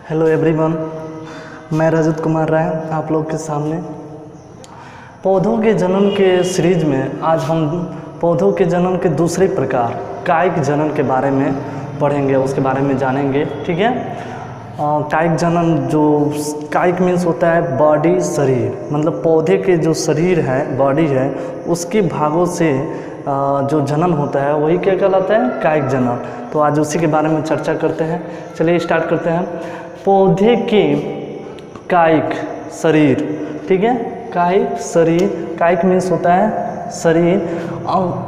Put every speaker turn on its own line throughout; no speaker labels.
Hello everyone, मैं रजत कुमार राय आप लोग के सामने पौधों के जनन के सीरीज में आज हम पौधों के जनन के दूसरे प्रकार कायिक जनन के बारे में पढ़ेंगे, उसके बारे में जानेंगे। ठीक है। कायिक जनन, जो कायिक मीन्स होता है बॉडी, शरीर, मतलब पौधे के जो शरीर है, बॉडी है, उसके भागों से जो जनन होता है वही क्या कहलाता है, कायिक जनन। तो आज उसी के बारे में चर्चा करते हैं। चलिए स्टार्ट करते हैं। पौधे के कायिक शरीर, ठीक है, कायिक शरीर, कायिक मीन्स होता है शरीर,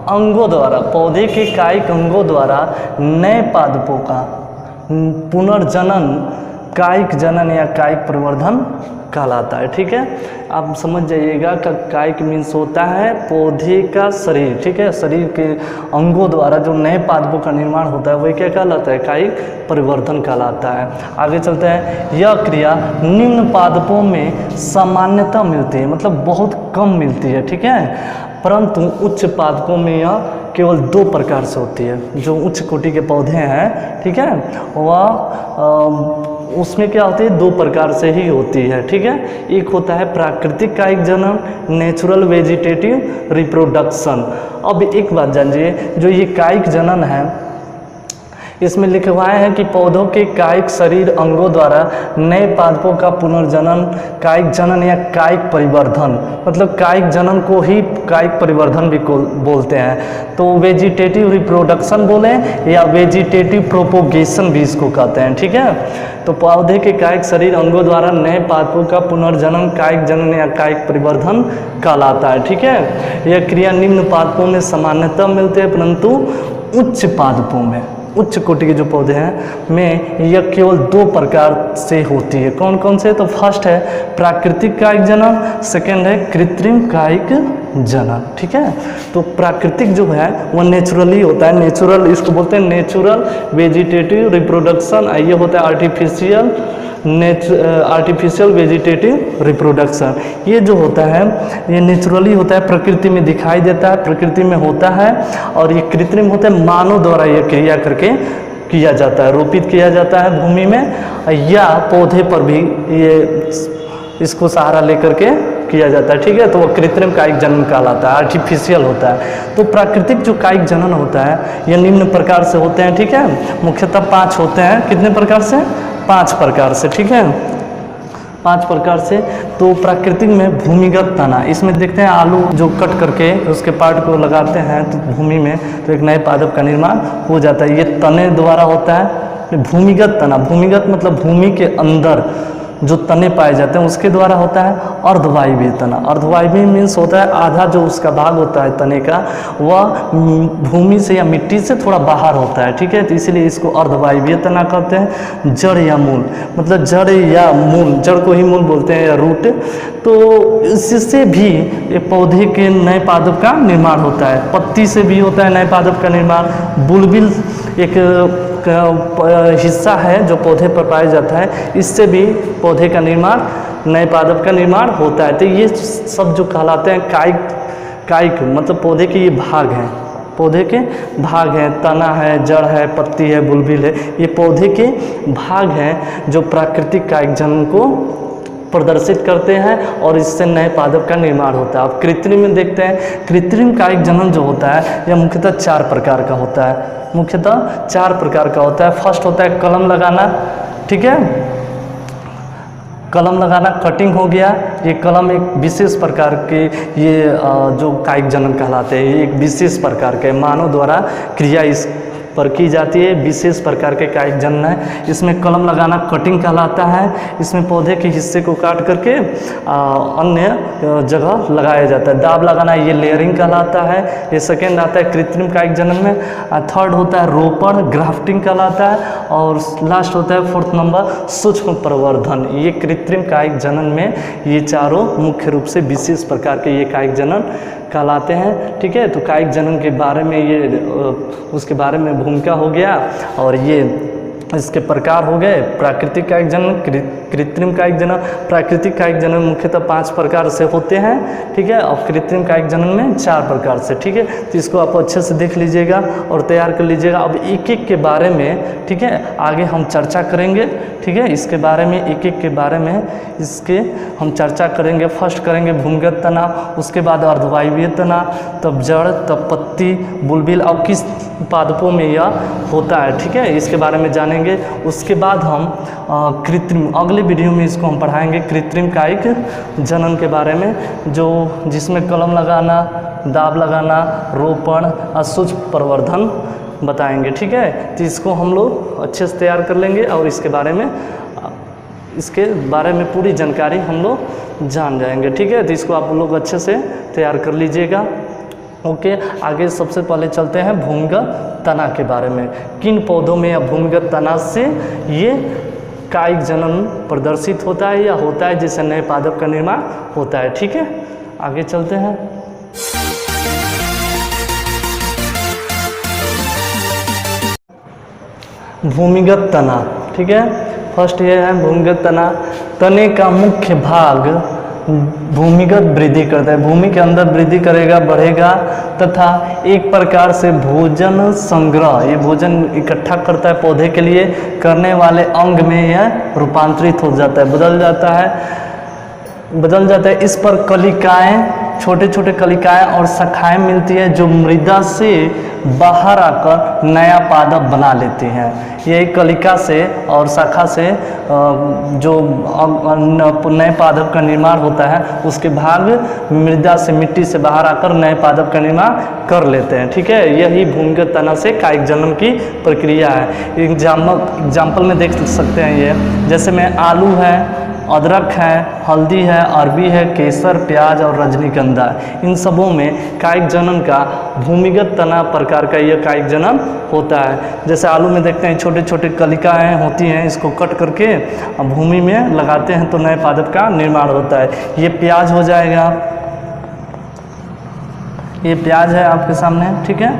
अंगों द्वारा, पौधे के कायिक अंगों द्वारा नए पादपों का पुनर्जनन कायिक जनन या कायिक परिवर्धन कहलाता है। ठीक है, आप समझ जाइएगा कि कायिक मीन्स होता है पौधे का शरीर, ठीक है, शरीर के अंगों द्वारा जो नए पादपों का निर्माण होता है वही क्या कहलाता है, कायिक परिवर्धन कहलाता है। आगे चलते हैं। यह क्रिया निम्न पादपों में सामान्यता मिलती है, मतलब बहुत कम मिलती है, ठीक है, परंतु उच्च पादपों में यह केवल 2 प्रकार से होती है। जो उच्च कोटि के पौधे हैं, ठीक है, वह उसमें क्या होती है, 2 प्रकार से ही होती है। ठीक है, एक होता है प्राकृतिक कायिक जनन, नेचुरल वेजिटेटिव रिप्रोडक्शन। अब एक बात जानिए, जो ये कायिक जनन है इसमें लिखवाए हैं कि पौधों के कायिक शरीर अंगों द्वारा नए पादपों का पुनर्जनन कायिक जनन या कायिक परिवर्धन, मतलब कायिक जनन को ही कायिक परिवर्धन भी बोलते हैं। तो वेजिटेटिव रिप्रोडक्शन बोले या वेजिटेटिव प्रोपोगेशन भी इसको कहते हैं। ठीक है, तो पौधे के कायिक शरीर अंगों द्वारा नए पादपों का पुनर्जनन कायिक जनन या कायिक परिवर्धन कहलाता है। ठीक है, यह क्रिया निम्न पादपों में सामान्यतः मिलते हैं, परंतु उच्च पादपों में, उच्च कोटि के जो पौधे हैं में यह केवल 2 प्रकार से होती है। कौन कौन से? तो फर्स्ट है प्राकृतिक कायिक जनन, सेकंड है कृत्रिम कायिक जनन। ठीक है, तो प्राकृतिक जो है वह नेचुरली होता है, नेचुरल इसको बोलते हैं नेचुरल वेजिटेटिव रिप्रोडक्शन। ये होता है आर्टिफिशियल वेजिटेटिव रिप्रोडक्शन। ये जो होता है ये नेचुरली होता है, प्रकृति में दिखाई देता है, प्रकृति में होता है, और ये कृत्रिम होता है, मानव द्वारा ये क्रिया करके किया जाता है, रोपित किया जाता है भूमि में, या पौधे पर भी ये इसको सहारा लेकर के किया जाता है। ठीक है, तो वो कृत्रिम कायिक जनन कहलाता है, आर्टिफिशियल होता है। तो प्राकृतिक जो कायिक जनन होता है ये निम्न प्रकार से होते हैं। ठीक है, मुख्यतः 5 होते हैं। कितने प्रकार से? 5 प्रकार से। ठीक है, 5 प्रकार से। तो प्राकृतिक में भूमिगत तना, इसमें देखते हैं आलू जो कट करके उसके पार्ट को लगाते हैं तो भूमि में, तो एक नए पादप का निर्माण हो जाता है। ये तने द्वारा होता है। भूमिगत तना, भूमिगत मतलब भूमि के अंदर जो तने पाए जाते हैं उसके द्वारा होता है। अर्धवायवीय तना, अर्धवायवीय मीन्स होता है आधा जो उसका भाग होता है तने का वह भूमि से या मिट्टी से थोड़ा बाहर होता है। ठीक है, तो इसीलिए इसको अर्धवायवीय तना कहते हैं। जड़ या मूल, मतलब जड़ या मूल, जड़ को ही मूल बोलते हैं या रूट। तो इससे भी एक पौधे के नए पादप का निर्माण होता है। पत्ती से भी होता है नए पादप का निर्माण। बुलबिल एक हिस्सा है जो पौधे पर पाया जाता है, इससे भी पौधे का निर्माण, नए पादप का निर्माण होता है। तो ये सब जो कहलाते हैं कायिक मतलब पौधे के ये भाग हैं, पौधे के भाग हैं। तना है, जड़ है, पत्ती है, बुलबिल है, ये पौधे के भाग हैं जो प्राकृतिक कायिक जनन को प्रदर्शित करते हैं और इससे नए पादप का निर्माण होता है। अब कृत्रिम में देखते हैं। कृत्रिम कायिक जनन जो होता है यह मुख्यतः 4 प्रकार का होता है, मुख्यतः 4 प्रकार का होता है। फर्स्ट होता है कलम लगाना। ठीक है, कलम लगाना, कटिंग हो गया। ये कलम एक विशेष प्रकार के ये जो कायिक जनन कहलाते हैं, ये एक विशेष प्रकार के मानव द्वारा क्रिया इस पर की जाती है, विशेष प्रकार के कायिक जनन है। इसमें कलम लगाना कटिंग कहलाता है। इसमें पौधे के हिस्से को काट करके अन्य जगह लगाया जाता है। दाब लगाना ये लेयरिंग कहलाता है। ये सेकेंड आता है कृत्रिम कायिक जनन में। थर्ड होता है रोपण, ग्राफ्टिंग कहलाता है। और लास्ट होता है 4th नंबर सूक्ष्म प्रवर्धन। ये कृत्रिम कायिक जनन में ये चारों मुख्य रूप से विशेष प्रकार के ये कायिक जनन कहलाते हैं। ठीक है, तो कायिक जनन के बारे में ये उसके बारे में भूमिका हो गया। और ये इसके प्रकार हो गए, प्राकृतिक कायिक जनन, कृत्रिम कायिक जनन। प्राकृतिक कायिक जनन मुख्यतः 5 प्रकार से होते हैं, ठीक है, और कृत्रिम कायिक जनन में 4 प्रकार से, ठीक है। तो इसको आप अच्छे से देख लीजिएगा और तैयार कर लीजिएगा। अब एक एक के बारे में, ठीक है, आगे हम चर्चा करेंगे, ठीक है, इसके बारे में एक एक के बारे में इसके हम चर्चा करेंगे। फर्स्ट करेंगे भूमिगत तना, उसके बाद अर्धवायवीय तना, तब जड़, तब पत्ती, बुलबिल और किस पादपों में यह होता है, ठीक है, इसके बारे में जानेंगे। उसके बाद हम कृत्रिम, अगले वीडियो में इसको हम पढ़ाएंगे कृत्रिम कायिक जनन के बारे में, जो जिसमें कलम लगाना, दाब लगाना, रोपण, असुच प्रवर्धन बताएंगे, ठीक है। तो इसको हम लोग अच्छे से तैयार कर लेंगे और इसके बारे में पूरी जानकारी हम लोग जान जाएंगे, ठीक है। तो इसको आप लोग अच्छे से तैयार कर लीजिएगा। ओके, आगे सबसे पहले चलते हैं भूमिगत तना के बारे में। किन पौधों में या भूमिगत तना से ये कायिक जनन प्रदर्शित होता है या होता है, जिससे नए पादप का निर्माण होता है, ठीक है। आगे चलते हैं। भूमिगत तना, ठीक है, फर्स्ट ये है भूमिगत तना। तने का मुख्य भाग भूमिगत वृद्धि करता है, भूमि के अंदर वृद्धि करेगा, बढ़ेगा तथा एक प्रकार से भोजन संग्रह, ये भोजन इकट्ठा करता है पौधे के लिए करने वाले अंग में यह रूपांतरित हो जाता है, बदल जाता है। इस पर कलिकाएं, छोटे छोटे कलिकाएं और शाखाएं मिलती है जो मृदा से बाहर आकर नया पादप बना लेती हैं। यही कलिका से और शाखा से जो नए पादप का निर्माण होता है, उसके भाग मृदा से, मिट्टी से बाहर आकर नए पादप का निर्माण कर लेते हैं, ठीक है। यही भूमिगत तना से कायिक जनन की प्रक्रिया है। एग्जाम्पल में देख सकते हैं ये, जैसे में आलू है, अदरक है, हल्दी है, अरबी है, केसर, प्याज और रजनीगंधा, इन सबों में कायिक जनन का भूमिगत तना प्रकार का यह कायिक जनन होता है। जैसे आलू में देखते हैं छोटे छोटे कलिकाएं होती हैं, इसको कट करके भूमि में लगाते हैं तो नए पादप का निर्माण होता है। ये प्याज हो जाएगा, ये प्याज है आपके सामने, ठीक है,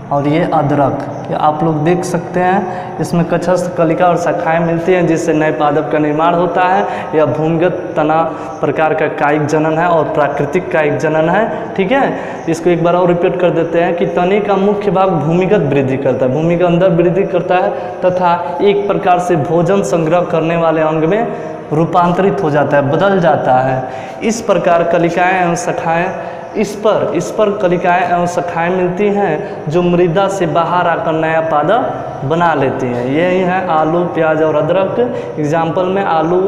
और ये अदरक, ये आप लोग देख सकते हैं, इसमें कछस्थ कलिका और शाखाएं मिलती हैं जिससे नए पादप का निर्माण होता है। यह भूमिगत तना प्रकार का कायिक जनन है और प्राकृतिक कायिक जनन है, ठीक है। इसको एक बार और रिपीट कर देते हैं कि तने का मुख्य भाग भूमिगत वृद्धि करता है, भूमि के अंदर वृद्धि करता है तथा एक प्रकार से भोजन संग्रह करने वाले अंग में रूपांतरित हो जाता है, बदल जाता है। इस प्रकार कलिकाएं एवं शाखाएं इस पर कलिकाएं एवं शाखाएं मिलती हैं जो मृदा से बाहर आकर नया पादप बना लेती हैं। यही है आलू, प्याज और अदरक। एग्जाम्पल में आलू,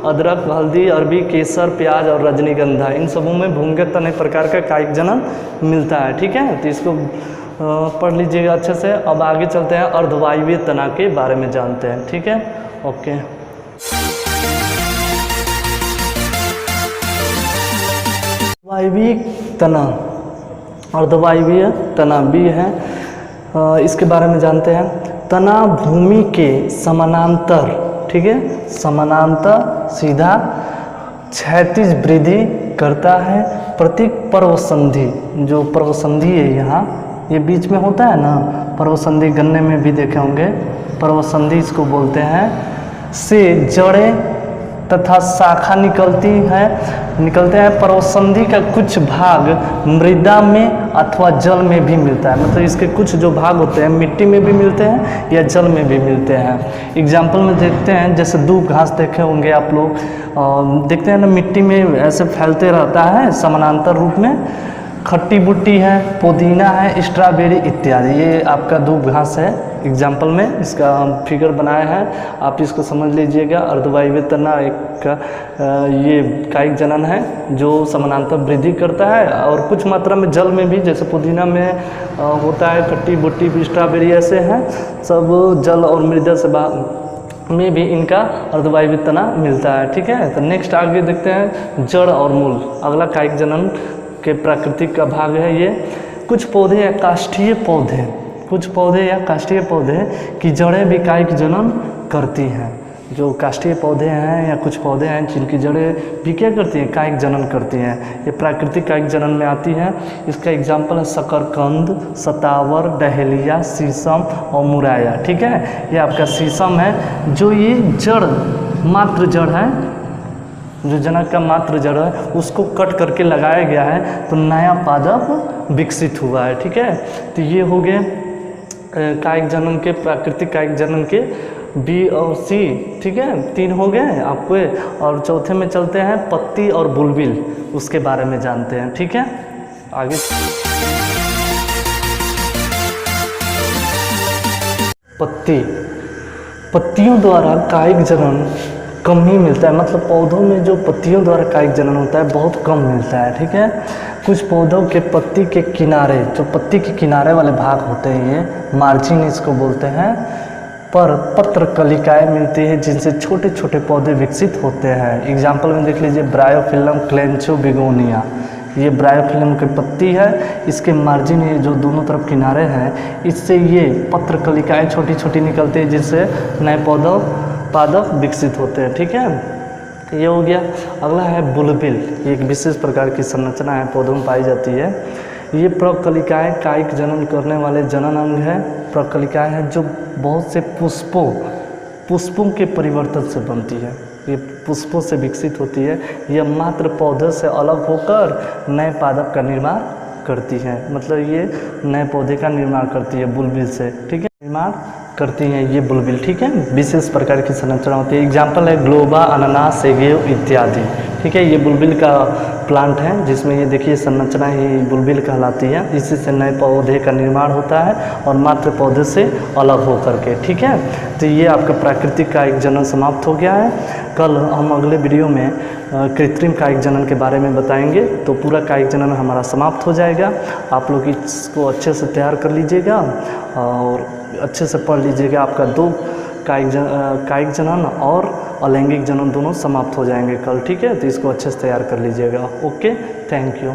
अदरक, हल्दी, अरबी, केसर, प्याज और रजनीगंधा, इन सबों में भूमिगत तना प्रकार का कायिक जनन मिलता है, ठीक है। तो इसको पढ़ लीजिएगा अच्छे से। अब आगे चलते हैं, अर्धवायवीय तना के बारे में जानते हैं, ठीक है। ओके, वायवीय तना, अर्धवायवीय तना भी है, इसके बारे में जानते हैं। तना भूमि के समानांतर, ठीक है, समानांतर सीधा क्षैतिज वृद्धि करता है। प्रतीक पर्वसंधि, जो पर्वसंधि है यहाँ, ये बीच में होता है ना, पर्वसंधि गन्ने में भी देखे होंगे, पर्वसंधि इसको बोलते हैं, से जड़ें तथा शाखा निकलते हैं। पर्वसंधि का कुछ भाग मृदा में अथवा जल में भी मिलता है, मतलब इसके कुछ जो भाग होते हैं मिट्टी में भी मिलते हैं या जल में भी मिलते हैं। एग्जाम्पल में देखते हैं, जैसे दूब घास देखे होंगे आप लोग, देखते हैं ना, मिट्टी में ऐसे फैलते रहता है समानांतर रूप में। खट्टी बुट्टी है, पुदीना है, स्ट्रॉबेरी इत्यादि, ये आपका दूब घास है। एग्जाम्पल में इसका फिगर बनाया है, आप इसको समझ लीजिएगा। अर्धवायवीय तना एक ये कायिक जनन है जो समानांतर वृद्धि करता है और कुछ मात्रा में जल में भी, जैसे पुदीना में होता है, खट्टी बुट्टी, स्ट्रॉबेरी ऐसे हैं, सब जल और मृदा से में भी इनका अर्धवायवीय तना मिलता है, ठीक है। तो नेक्स्ट आगे देखते हैं, जड़ और मूल, अगला कायिक जनन के प्राकृतिक का भाग है ये। कुछ पौधे या काष्ठीय पौधे की जड़ें भी कायिक जनन करती हैं। जो काष्ठीय पौधे हैं या कुछ पौधे हैं जिनकी जड़ें भी क्या करती हैं, कायिक जनन करती हैं, ये प्राकृतिक कायिक जनन में आती हैं। इसका एग्जाम्पल है शकरकंद, सतावर, डहेलिया, शीशम और मुराया। ठीक है, ये आपका शीशम है जो ये जड़ मात्र जड़ है, जो जनक का मात्र जड़ है उसको कट करके लगाया गया है तो नया पादप विकसित हुआ है। ठीक है, तो ये हो गए कायिक जनन के, प्राकृतिक कायिक जनन के बी और सी। ठीक है, 3 हो गए आपको। और चौथे में चलते हैं पत्ती और बुलबिल, उसके बारे में जानते हैं। ठीक है, आगे पत्तियों द्वारा कायिक जनन कम ही मिलता है, मतलब पौधों में जो पत्तियों द्वारा कायिक जनन होता है बहुत कम मिलता है। ठीक है, कुछ पौधों के पत्ती के किनारे, जो पत्ती के किनारे वाले भाग होते हैं ये मार्जिन इसको बोलते हैं, पर पत्र कलिकाएँ मिलती है जिनसे छोटे छोटे पौधे विकसित होते हैं। एग्जाम्पल में देख लीजिए ब्रायोफिल्म क्लेंचो बिगोनिया, ये ब्रायोफिल्म की पत्ती है, इसके मार्जिन ये जो दोनों तरफ किनारे हैं इससे ये पत्र कलिकाएँ छोटी छोटी निकलती है जिससे नए पादप विकसित होते हैं। ठीक है, ये हो गया। अगला है बुलबिल, ये एक विशेष प्रकार की संरचना है, पौधों में पाई जाती है। ये प्रकलिकाएँ कायिक जनन करने वाले जनन अंग है। प्रकलिकाएँ हैं जो बहुत से पुष्पों के परिवर्तन से बनती है, ये पुष्पों से विकसित होती है। यह मात्र पौधे से अलग होकर नए पादप का निर्माण करती है, मतलब ये नए पौधे का निर्माण करती है बुलबिल से। ठीक है, निर्माण करती हैं ये बुलबिल। ठीक है, विशेष प्रकार की संरचना होती है। एग्जाम्पल है ग्लोबा, अनानास, सेगेव इत्यादि। ठीक है, ये बुलबिल का प्लांट है जिसमें ये देखिए संरचना ही बुलबिल कहलाती है। इसी से नए पौधे का निर्माण होता है और मात्र पौधे से अलग हो करके। ठीक है, तो ये आपका प्राकृतिक कायिक जनन समाप्त हो गया है। कल हम अगले वीडियो में कृत्रिम कायिक जनन के बारे में बताएंगे, तो पूरा कायिक जनन हमारा समाप्त हो जाएगा। आप लोग इसको अच्छे से तैयार कर लीजिएगा और अच्छे से पढ़ लीजिएगा। आपका 2 कायिक जनन और अलैंगिक जनन दोनों समाप्त हो जाएंगे कल। ठीक है, तो इसको अच्छे से तैयार कर लीजिएगा। Okay, thank you.